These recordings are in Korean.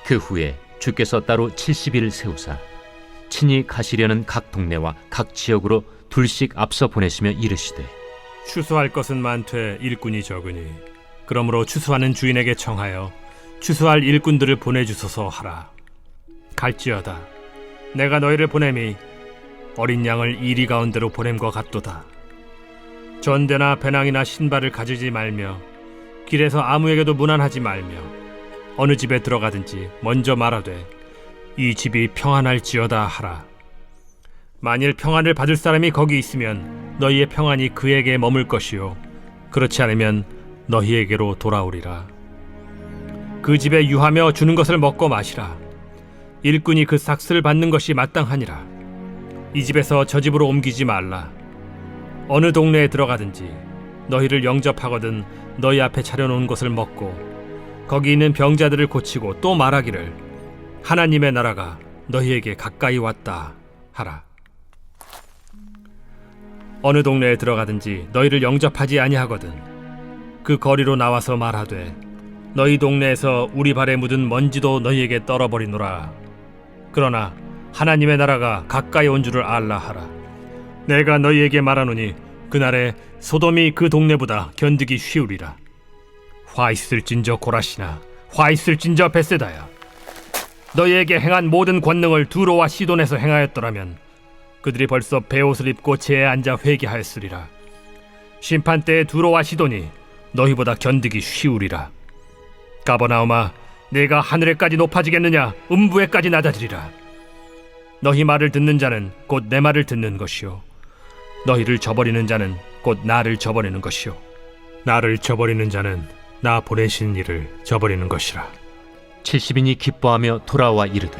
그 후에 주께서 따로 70일 세우사 친히 가시려는 각 동네와 각 지역으로 둘씩 앞서 보내시며 이르시되 추수할 것은 많되 일꾼이 적으니 그러므로 추수하는 주인에게 청하여 추수할 일꾼들을 보내주소서 하라. 갈지어다 내가 너희를 보냄이 어린 양을 이리 가운데로 보냄과 같도다. 전대나 배낭이나 신발을 가지지 말며 길에서 아무에게도 문안하지 말며 어느 집에 들어가든지 먼저 말하되 이 집이 평안할지어다 하라. 만일 평안을 받을 사람이 거기 있으면 너희의 평안이 그에게 머물 것이요 그렇지 않으면 너희에게로 돌아오리라. 그 집에 유하며 주는 것을 먹고 마시라. 일꾼이 그 삭슬을 받는 것이 마땅하니라. 이 집에서 저 집으로 옮기지 말라. 어느 동네에 들어가든지 너희를 영접하거든 너희 앞에 차려놓은 것을 먹고 거기 있는 병자들을 고치고 또 말하기를 하나님의 나라가 너희에게 가까이 왔다 하라. 어느 동네에 들어가든지 너희를 영접하지 아니하거든 그 거리로 나와서 말하되 너희 동네에서 우리 발에 묻은 먼지도 너희에게 떨어버리노라. 그러나 하나님의 나라가 가까이 온 줄을 알라 하라. 내가 너희에게 말하노니 그날에 소돔이 그 동네보다 견디기 쉬우리라. 화 있을진저 고라시나 화 있을진저 벳세다야. 너희에게 행한 모든 권능을 두로와 시돈에서 행하였더라면 그들이 벌써 베옷을 입고 제에 앉아 회개하였으리라. 심판 때에 두로와 시돈이 너희보다 견디기 쉬우리라. 가버나움아 내가 하늘에까지 높아지겠느냐 음부에까지 낮아지리라. 너희 말을 듣는 자는 곧 내 말을 듣는 것이요 너희를 저버리는 자는 곧 나를 저버리는 것이요 나를 저버리는 자는 나 보내신 이를 저버리는 것이라. 70인이 기뻐하며 돌아와 이르되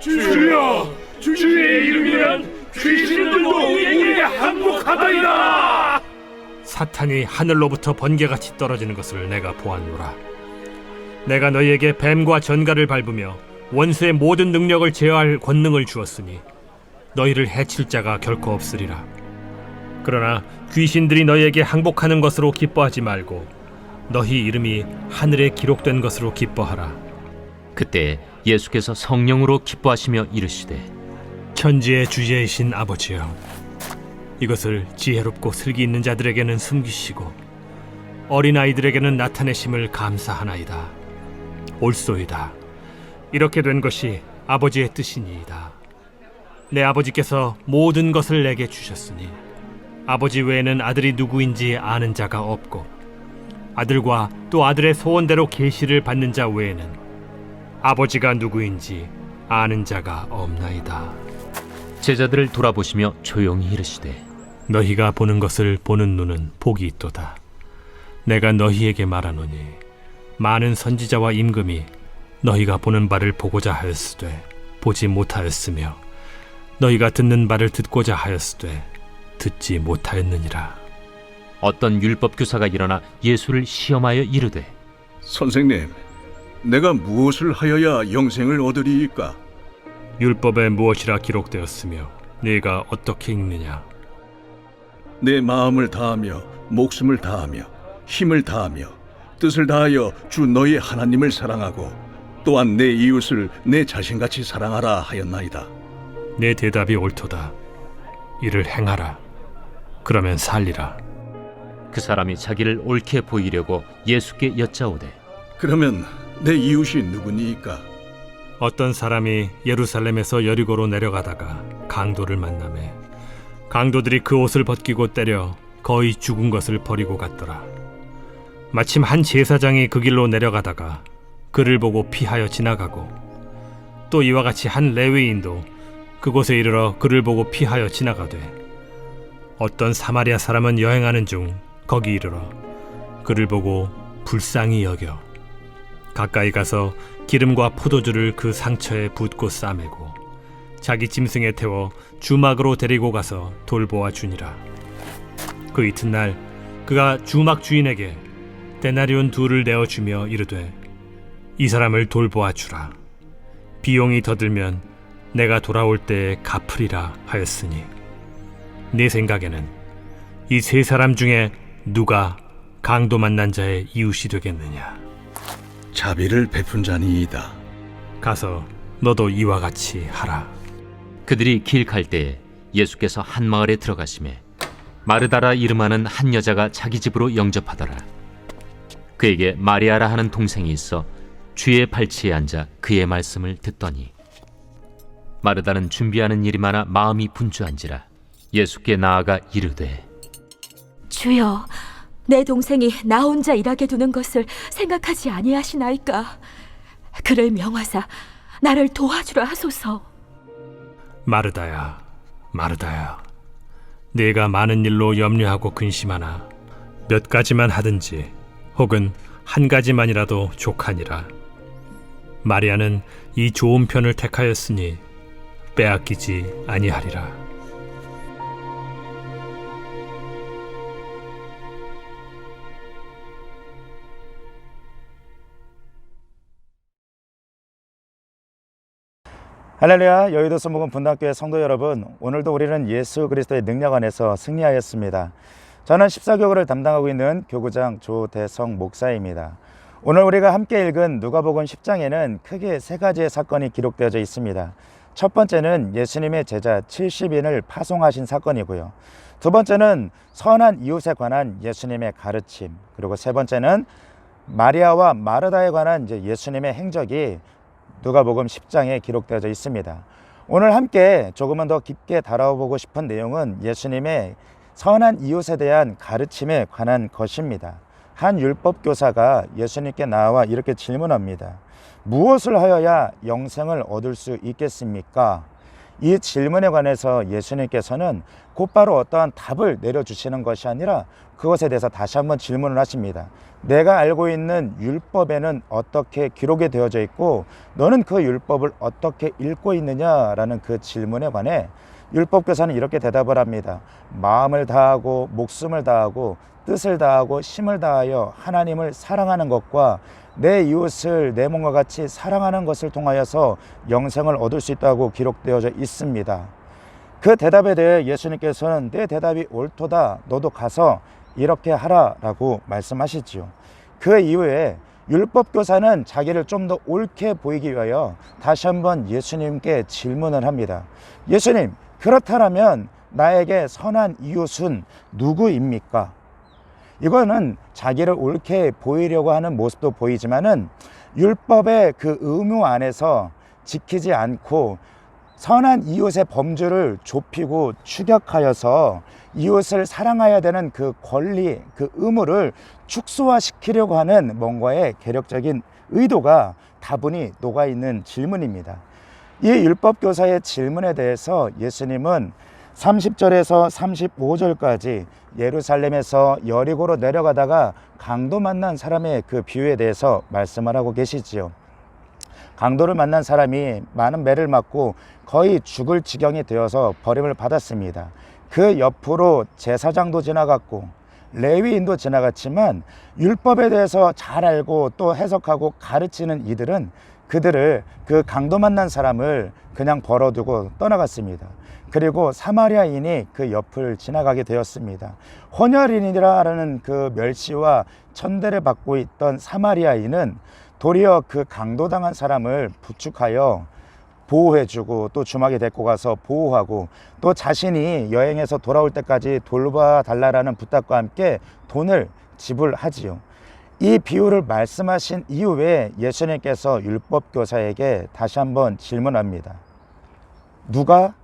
주여, 주의 이름이면 귀신들도 우리에게 항복하더이다. 사탄이 하늘로부터 번개같이 떨어지는 것을 내가 보았노라. 내가 너희에게 뱀과 전갈을 밟으며 원수의 모든 능력을 제어할 권능을 주었으니 너희를 해칠 자가 결코 없으리라. 그러나 귀신들이 너희에게 항복하는 것으로 기뻐하지 말고 너희 이름이 하늘에 기록된 것으로 기뻐하라. 그때 예수께서 성령으로 기뻐하시며 이르시되 천지의 주제이신 아버지여, 이것을 지혜롭고 슬기 있는 자들에게는 숨기시고 어린아이들에게는 나타내심을 감사하나이다. 옳소이다. 이렇게 된 것이 아버지의 뜻이니이다. 내 아버지께서 모든 것을 내게 주셨으니 아버지 외에는 아들이 누구인지 아는 자가 없고 아들과 또 아들의 소원대로 계시를 받는 자 외에는 아버지가 누구인지 아는 자가 없나이다. 제자들을 돌아보시며 조용히 이르시되 너희가 보는 것을 보는 눈은 복이 있도다. 내가 너희에게 말하노니 많은 선지자와 임금이 너희가 보는 바를 보고자 하였으되 보지 못하였으며 너희가 듣는 바를 듣고자 하였으되 듣지 못하였느니라. 어떤 율법 교사가 일어나 예수를 시험하여 이르되 선생님, 내가 무엇을 하여야 영생을 얻으리이까? 율법에 무엇이라 기록되었으며 네가 어떻게 읽느냐? 내 마음을 다하며 목숨을 다하며 힘을 다하며 뜻을 다하여 주 너희 하나님을 사랑하고 또한 내 이웃을 내 자신같이 사랑하라 하였나이다. 내 대답이 옳도다. 이를 행하라. 그러면 살리라. 그 사람이 자기를 옳게 보이려고 예수께 여짜오되 그러면 내 이웃이 누구니이까? 어떤 사람이 예루살렘에서 여리고로 내려가다가 강도를 만나매 강도들이 그 옷을 벗기고 때려 거의 죽은 것을 버리고 갔더라. 마침 한 제사장이 그 길로 내려가다가 그를 보고 피하여 지나가고 또 이와 같이 한 레위인도 그곳에 이르러 그를 보고 피하여 지나가되 어떤 사마리아 사람은 여행하는 중 거기 이르러 그를 보고 불쌍히 여겨 가까이 가서 기름과 포도주를 그 상처에 붓고 싸매고 자기 짐승에 태워 주막으로 데리고 가서 돌보아 주니라. 그 이튿날 그가 주막 주인에게 데나리온 2를 내어주며 이르되 이 사람을 돌보아 주라. 비용이 더 들면 내가 돌아올 때에 갚으리라 하였으니 네 생각에는 이 세 사람 중에 누가 강도 만난 자의 이웃이 되겠느냐? 자비를 베푼 자니이다. 가서 너도 이와 같이 하라. 그들이 길 갈 때에 예수께서 한 마을에 들어가시매 마르다라 이름하는 한 여자가 자기 집으로 영접하더라. 그에게 마리아라 하는 동생이 있어 주의 발치에 앉아 그의 말씀을 듣더니 마르다는 준비하는 일이 많아 마음이 분주한지라 예수께 나아가 이르되 주여, 내 동생이 나 혼자 일하게 두는 것을 생각하지 아니하시나이까? 그를 명하사 나를 도와주라 하소서. 마르다야, 마르다야, 네가 많은 일로 염려하고 근심하나 몇 가지만 하든지 혹은 한 가지만이라도 족하니라. 마리아는 이 좋은 편을 택하였으니 빼앗기지 아니하리라. 할렐루야. 여의도 순복음 분당교회 성도 여러분, 오늘도 우리는 예수 그리스도의 능력 안에서 승리하였습니다. 저는 14교구를 담당하고 있는 교구장 조대성 목사입니다. 오늘 우리가 함께 읽은 누가복음 10장에는 크게 세 가지의 사건이 기록되어져 있습니다. 첫 번째는 예수님의 제자 70인을 파송하신 사건이고요. 두 번째는 선한 이웃에 관한 예수님의 가르침, 그리고 세 번째는 마리아와 마르다에 관한 예수님의 행적이 누가복음 10장에 기록되어져 있습니다. 오늘 함께 조금은 더 깊게 다뤄보고 싶은 내용은 예수님의 선한 이웃에 대한 가르침에 관한 것입니다. 한 율법교사가 예수님께 나와 이렇게 질문합니다. 무엇을 하여야 영생을 얻을 수 있겠습니까? 이 질문에 관해서 예수님께서는 곧바로 어떠한 답을 내려주시는 것이 아니라 그것에 대해서 다시 한번 질문을 하십니다. 내가 알고 있는 율법에는 어떻게 기록이 되어져 있고 너는 그 율법을 어떻게 읽고 있느냐라는 그 질문에 관해 율법교사는 이렇게 대답을 합니다. 마음을 다하고 목숨을 다하고 뜻을 다하고 힘을 다하여 하나님을 사랑하는 것과 내 이웃을 내 몸과 같이 사랑하는 것을 통하여서 영생을 얻을 수 있다고 기록되어져 있습니다. 그 대답에 대해 예수님께서는 내 대답이 옳도다, 너도 가서 이렇게 하라 라고 말씀하시지요. 그 이후에 율법교사는 자기를 좀 더 옳게 보이기 위하여 다시 한번 예수님께 질문을 합니다. 예수님, 그렇다면 나에게 선한 이웃은 누구입니까? 이거는 자기를 옳게 보이려고 하는 모습도 보이지만은 율법의 그 의무 안에서 지키지 않고 선한 이웃의 범주를 좁히고 추격하여서 이웃을 사랑해야 되는 그 권리, 그 의무를 축소화시키려고 하는 뭔가의 계략적인 의도가 다분히 녹아있는 질문입니다. 이 율법교사의 질문에 대해서 예수님은 30절에서 35절까지 예루살렘에서 여리고로 내려가다가 강도 만난 사람의 그 비유에 대해서 말씀을 하고 계시지요. 강도를 만난 사람이 많은 매를 맞고 거의 죽을 지경이 되어서 버림을 받았습니다. 그 옆으로 제사장도 지나갔고 레위인도 지나갔지만 율법에 대해서 잘 알고 또 해석하고 가르치는 이들은 그들을 그 강도 만난 사람을 그냥 벌어두고 떠나갔습니다. 그리고 사마리아인이 그 옆을 지나가게 되었습니다. 혼혈인이라는 그 멸시와 천대를 받고 있던 사마리아인은 도리어 그 강도당한 사람을 부축하여 보호해주고 또 주막에 데리고 가서 보호하고 또 자신이 여행에서 돌아올 때까지 돌봐달라는 부탁과 함께 돈을 지불하지요. 이 비유를 말씀하신 이후에 예수님께서 율법교사에게 다시 한번 질문합니다. 누가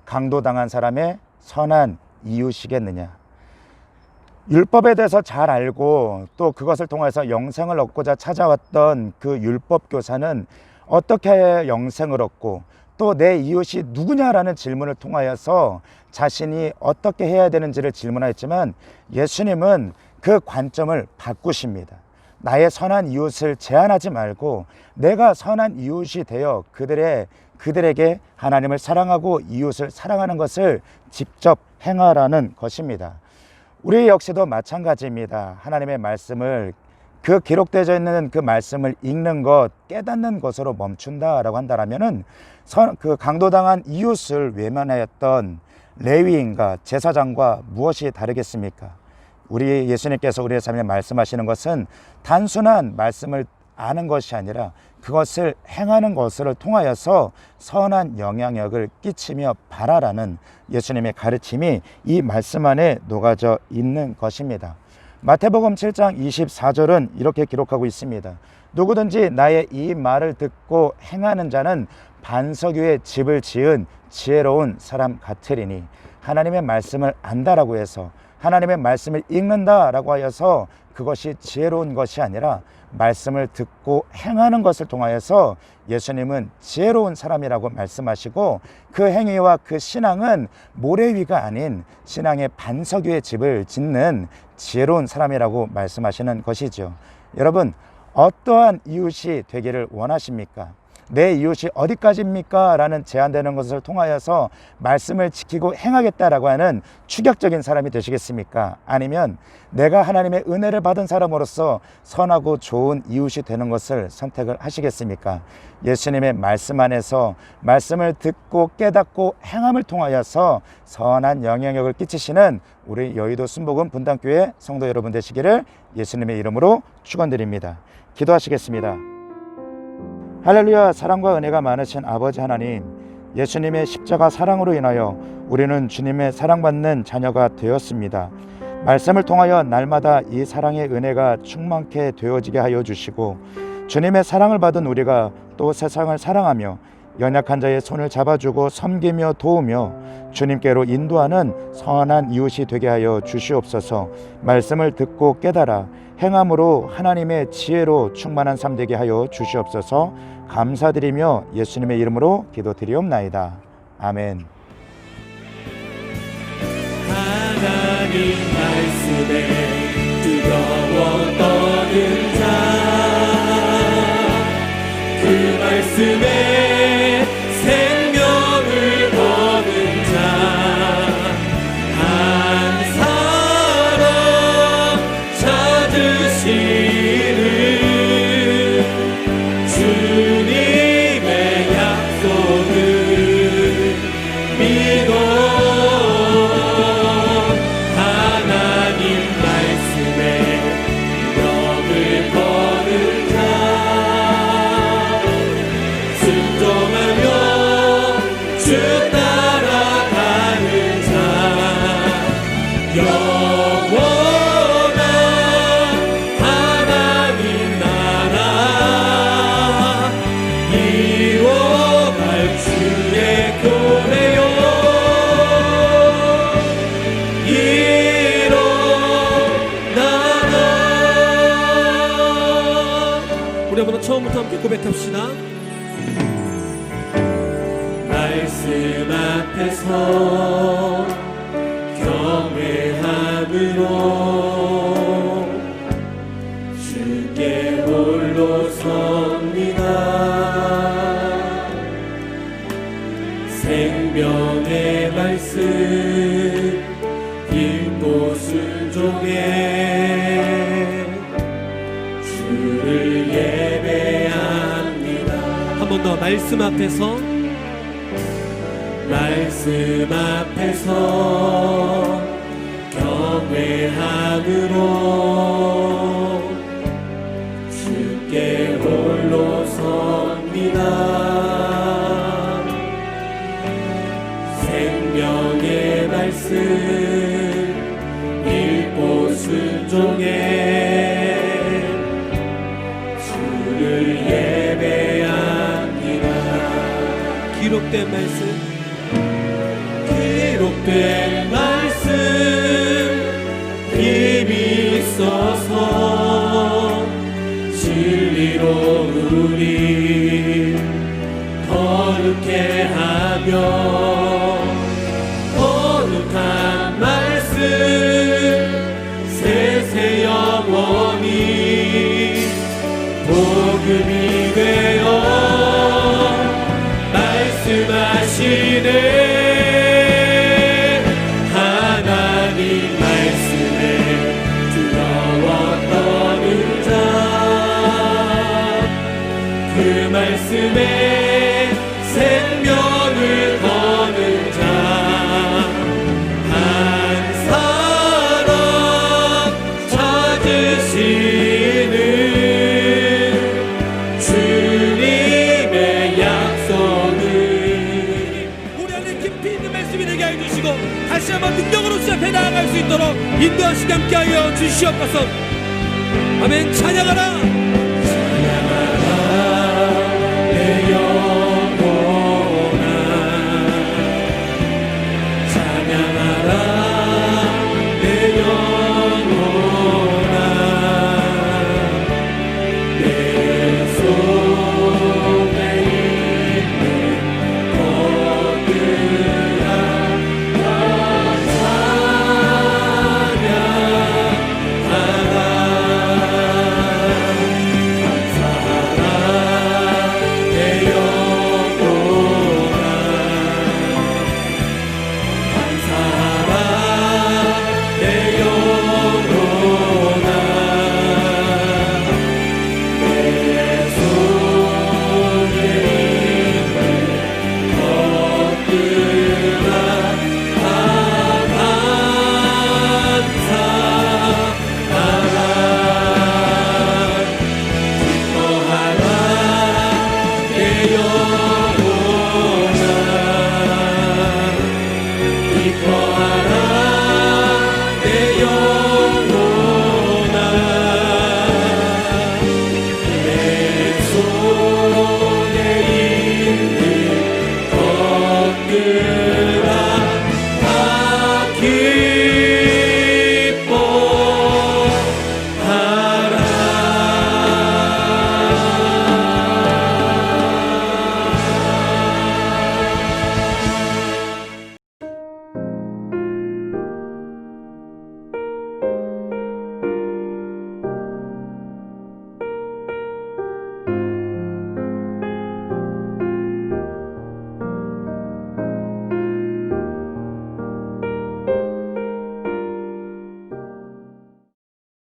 강도당한 사람의 선한 이웃이겠느냐? 율법에 대해서 잘 알고 또 그것을 통해서 영생을 얻고자 찾아왔던 그 율법교사는 어떻게 해야 영생을 얻고 또 내 이웃이 누구냐라는 질문을 통하여서 자신이 어떻게 해야 되는지를 질문하였지만 예수님은 그 관점을 바꾸십니다. 나의 선한 이웃을 제한하지 말고 내가 선한 이웃이 되어 그들에게 하나님을 사랑하고 이웃을 사랑하는 것을 직접 행하라는 것입니다. 우리 역시도 마찬가지입니다. 하나님의 말씀을 그 기록되어 있는 그 말씀을 읽는 것, 깨닫는 것으로 멈춘다라고 한다면은 그 강도당한 이웃을 외면하였던 레위인과 제사장과 무엇이 다르겠습니까? 우리 예수님께서 우리의 삶에 말씀하시는 것은 단순한 말씀을 아는 것이 아니라 그것을 행하는 것을 통하여서 선한 영향력을 끼치며 바라라는 예수님의 가르침이 이 말씀 안에 녹아져 있는 것입니다. 마태복음 7장 24절은 이렇게 기록하고 있습니다. 누구든지 나의 이 말을 듣고 행하는 자는 반석 위에 집을 지은 지혜로운 사람 같으리니, 하나님의 말씀을 안다라고 해서, 하나님의 말씀을 읽는다라고 하여서 그것이 지혜로운 것이 아니라 말씀을 듣고 행하는 것을 통하여서 예수님은 지혜로운 사람이라고 말씀하시고, 그 행위와 그 신앙은 모래 위가 아닌 신앙의 반석 위에 집을 짓는 지혜로운 사람이라고 말씀하시는 것이죠. 여러분, 어떠한 이웃이 되기를 원하십니까? 내 이웃이 어디까지입니까? 라는 제한되는 것을 통하여서 말씀을 지키고 행하겠다라고 하는 추격적인 사람이 되시겠습니까? 아니면 내가 하나님의 은혜를 받은 사람으로서 선하고 좋은 이웃이 되는 것을 선택을 하시겠습니까? 예수님의 말씀 안에서 말씀을 듣고 깨닫고 행함을 통하여서 선한 영향력을 끼치시는 우리 여의도 순복음 분당교회 성도 여러분 되시기를 예수님의 이름으로 축원드립니다. 기도하시겠습니다. 할렐루야. 사랑과 은혜가 많으신 아버지 하나님, 예수님의 십자가 사랑으로 인하여 우리는 주님의 사랑받는 자녀가 되었습니다. 말씀을 통하여 날마다 이 사랑의 은혜가 충만케 되어지게 하여 주시고, 주님의 사랑을 받은 우리가 또 세상을 사랑하며 연약한 자의 손을 잡아주고 섬기며 도우며 주님께로 인도하는 선한 이웃이 되게 하여 주시옵소서. 말씀을 듣고 깨달아 행함으로 하나님의 지혜로 충만한 삶 되게 하여 주시옵소서. 감사드리며 예수님의 이름으로 기도드리옵나이다. 아멘. 하나님 말씀에 뜨거워 떠는 자, 그 말씀에 생명을 거는 자, 한 사람 찾으시는 주님의 약속을 믿어 하나님 말씀에 명을 거는 자, 순종하며 주 따라가는 자, 영원한 하나님 나라 이뤄갈 주의 교회요 일어나라. 우리 한번 처음부터 함께 고백합시다. 말씀 앞에서 경외함으로 주께 홀로 섭니다. 생명의 말씀 읽고 순종해 주를 예배합니다. 한 번 더 말씀 앞에서, 말씀 앞에서 경외함으로 주께 홀로 섭니다. 생명의 말씀 읽고 순종해 주를 예배합니다. 기록된 말씀, 기록된 말씀 힘이 있어서 진리로 우리 거룩해 하며, 거룩한 말씀 세세 영원히 복음이 되어 말씀하시네. 하나님 말씀에 뜨거워 떠는 자, 그 말씀에 생명을 거는 자, 한 사람 찾으시는 나아갈 수 있도록 인도하시게 함께 하여 주시옵소서. 아멘. 찬양하라 내 영혼